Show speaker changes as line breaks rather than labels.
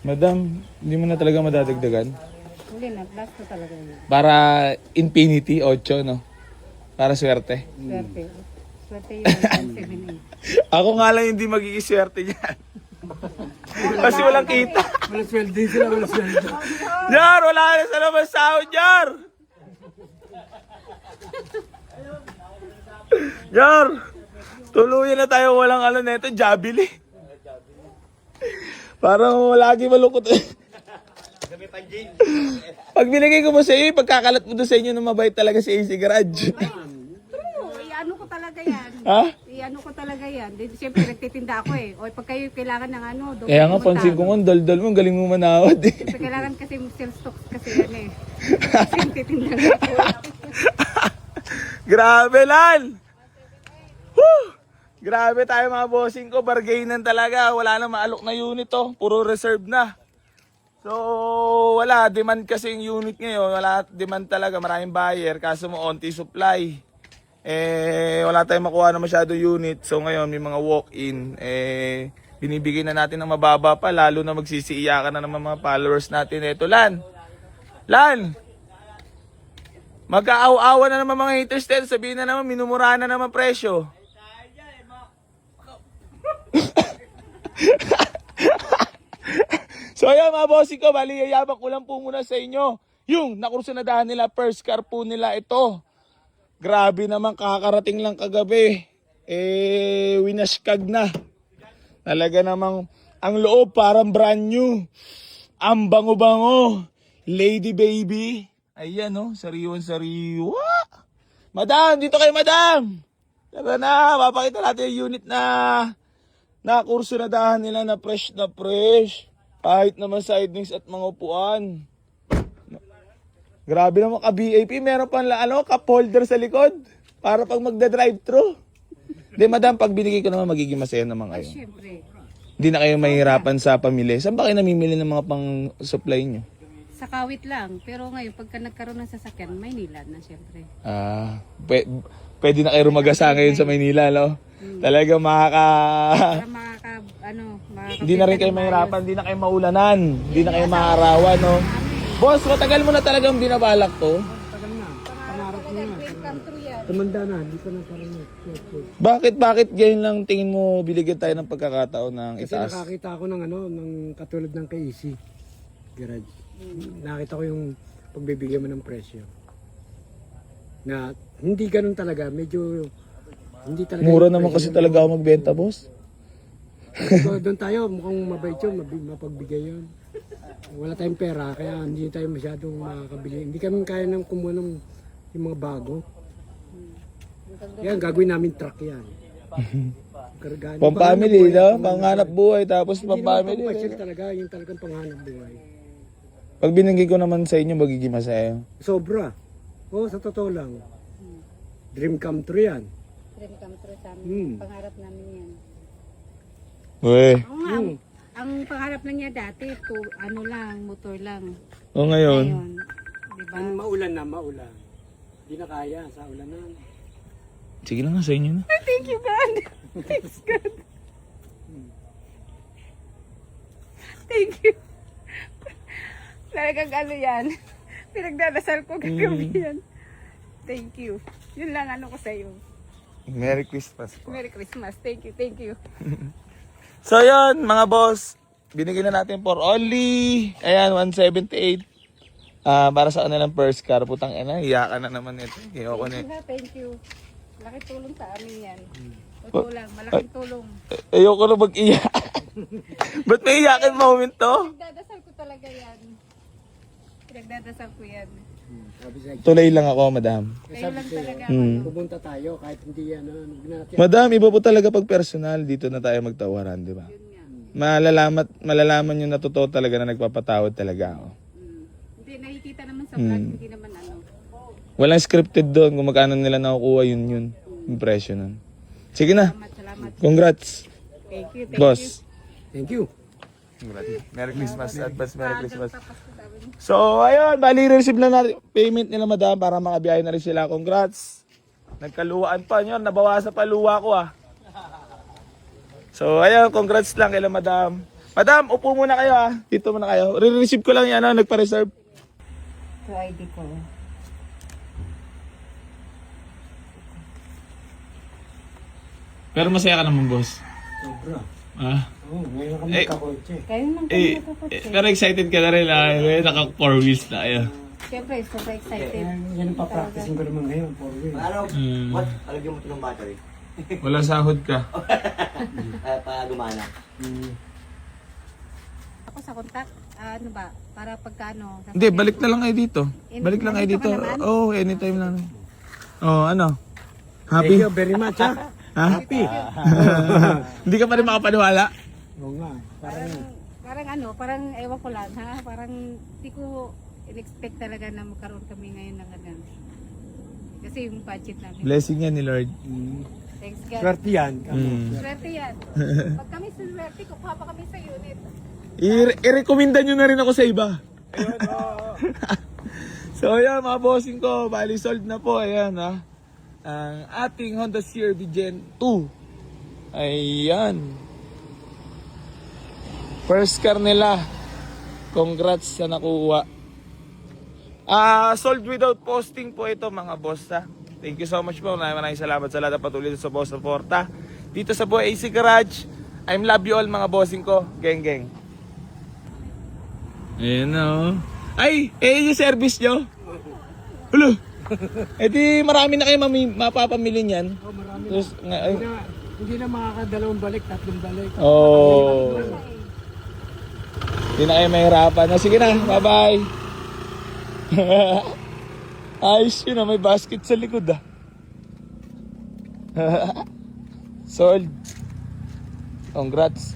Madam, hindi mo na talaga madadagdagan?
Hindi na, last ko talaga yun.
Para infinity, 8, no? Para swerte.
Swerte. Swerte yung 178.
Ako nga lang hindi magiging swerte niyan. Kasi walang kita.
Walang sweldo din sila, walang sweldo.
Jar, wala na sa labas sahod, Jar! Jar! Tuluyan na tayo walang ano neto, Jabili. Parang lagi malungkot eh. Pag binigay ko mo sa iyo, pagkakalat mo doon sa inyo na mabait talaga si AC Garage.
True, iano ko talaga yan.
Ha?
Iano ko talaga yan. Siyempre, nagtitinda ako eh. O pag kayo kailangan ng ano, doon
Kaya nga, pansin ko nga, dal-dal mo, galing mo manawad eh.
Siyempre, kailangan kasi sales stocks kasi yan eh. Kasi nagtitinda nga ako.
Grabe, Lan! Woo! Grabe tayo mga bossing ko, bargainan talaga. Wala na maalok na unit to, puro reserve na. So, wala, demand kasi yung unit ngayon, wala demand talaga, maraming buyer, kaso mo onti supply. Wala tayong makuha na masyado unit, so ngayon may mga walk-in, binibigay na natin ng mababa pa, lalo na magsisiiyakan na naman mga followers natin. Eto, Lan! Lan! Mag-aaw-awa na naman mga haters din, sabihin na naman, minumura na naman presyo. So ayan mga bossing ko, bali yayabang ko lang po muna sa inyo yung nakursunadahan nila, first car po nila ito. Grabe naman, kakarating lang kagabi, winashkag na. Talaga namang ang loob parang brand new, ang bango-bango, lady baby. Ayan no, sariwan-sariwa. Madam, dito kayo madam. Tara na, papakita natin yung unit na kursunadahan nila na fresh na fresh. Kahit naman side wings at mga upuan. Grabe naman ka-VIP. Meron pang cup holder sa likod. Para pag magda-drive-thru. Hindi madam, pag binigay ko naman magiging masaya naman kayo.
Siyempre.
Hindi na kayo mahihirapan sa pamili. Saan ba kayo namimili ng mga pang-supply nyo?
Sa Kawit lang. Pero ngayon, pagka nagkaroon ng sasakyan, Maynila na siyempre.
Pwede na kayo rumagasa ngayon sa Maynila, no? Talaga
Para
hindi na rin kayo mahirapan, hindi na kayo maulanan, hindi na kayo maarawan, no? Boss, matagal mo na talagang binabalak to.
Tagal na, pangarap mo na. Tumanda na, hindi ko na parang
Bakit ngayon lang tingin mo biligyan tayo ng pagkakataon ng
Kasi
itaas?
nakakita ako ng ng katulad ng kay AC Garage. Nakita ko yung pagbibigyan mo ng presyo. Na hindi ganun talaga, medyo hindi talaga.
Mura
yung
naman
presyo
kasi talaga ako magbenta, boss.
So, doon tayo, mukhang mabait yun, mapagbigay yun. Wala tayong pera, kaya hindi tayo masyadong makakabili. Hindi kami kaya nang kumuha ng yung mga bago. Yan, gagawin namin truck yan. Kargaan.
Pang-family, no? Panghanap buhay, tapos
Hindi naman
pang-family.
pang-pasyon talaga, yung talagang panghanap buhay.
Pag binigay ko naman sa inyo, magiging masaya.
Sobra. Oo, sa totoo lang. Dream come true yan.
Dream come true sa amin. Pangarap namin yan.
Uy.
Ang pangarap lang niya dati, motor lang.
O ngayon,
Ngayon, di ba?
Maulan na, maulan. Hindi na kaya sa ulanan.
sige na nga sa inyo na.
Thank you, God. Thanks, God. Thank you. Talagang yan. Pinagdadasal ko kagabi yan. Thank you. Yun lang ko sa'yo.
Merry Christmas po.
Merry Christmas. Thank you, thank you.
So yun, mga boss, binigyan na natin for only, ayan, 178. Para sa kanilang first car, putang ina, iyakan na naman ito. Ayoko na.
Thank you. Malaking tulong sa amin yan. Totoo lang, malaking tulong.
Ayoko na mag-iyak. Ba't may iyakan moment to?
Pinagdadasal ko talaga yan. Pinagdadasal ko yan.
Sabi sa
Tuloy lang ako, madam.
Kayo lang talaga.
pupunta tayo kahit hindi yan.
Madam, iba po talaga pag personal, dito na tayo magtawaran, di ba? Malalaman nyo na totoo talaga na nagpapatawad talaga ako.
Hindi, nakikita naman sa vlog, hindi naman
Walang scripted doon, kung magkano nila nakukuha yun. Impression nun. Sige na.
Salamat.
Congrats,
Thank you,
boss.
Thank you.
Merry Christmas, advance Merry Christmas. So, ayun, bali receive na natin payment nila madam para makabiyahe na rin sila. Congrats. Nagkaluwaan pa nyo, nabawasan pa luwa ko So, ayun, congrats lang kay madam. Madam, upo muna kayo ha. Dito muna kayo. Re-receive ko lang yan, nagpa-reserve.
Ito ID ko.
Pero masaya ka naman, boss.
Sobra.
Ah.
Oo, ngayon kami kakotse.
Kayo nang
Eh, pero excited ka na rin naka 4 wheels na kayo.
Siyempre, super excited.
Yan ang papracticein ko naman ngayon, 4 wheels.
Ano?
Mm.
What? Alagyan mo ito ng battery.
Wala sahod ka.
Para gumana.
Ako sa contact, ano ba, para pagkano.
Hindi, balik na lang kayo dito. Balik lang kayo dito.
Nandito ka naman?
Oo, anytime lang. Oh, ano?
Thank
Happy?
you very much, ha?
Ha?
Happy.
Hindi ka pa rin makapaniwala?
Oo nga, parang
Parang ewan ko lang ha, parang di ko in-expect talaga na magkaroon kami ngayon ng ganun. Kasi yung budget namin.
Blessing yan ni Lord.
Thanks God.
swerte yan.
Swerte yan. Pag kami swerte, kukuha pa kami sa unit.
I-recommenda nyo na rin ako sa iba. So ayan mga bossing ko, bali sold na po. Ayan ha. Ang ating Honda CR-V Gen 2. Ayan. First car nila. Congrats sa nakuha. Sold without posting po ito mga boss ha. Thank you so much po. Maraming salamat sa lahat ng patuloy sa boss suporta. Dito sa Boy AC Garage. I'm love you all mga bossing ko. Geng geng. Ayan na oh. Ay, yung service nyo. Hulo. Eh di marami na kayo mapapamili niyan.
Oh, marami.
Tapos, ay,
Hindi na makakadalawang balik, tatlong balik.
oh. Hindi na kayo mahirapan. Oh, sige na, bye-bye. Ayos yun may basket sa likod ah. Sold. Congrats.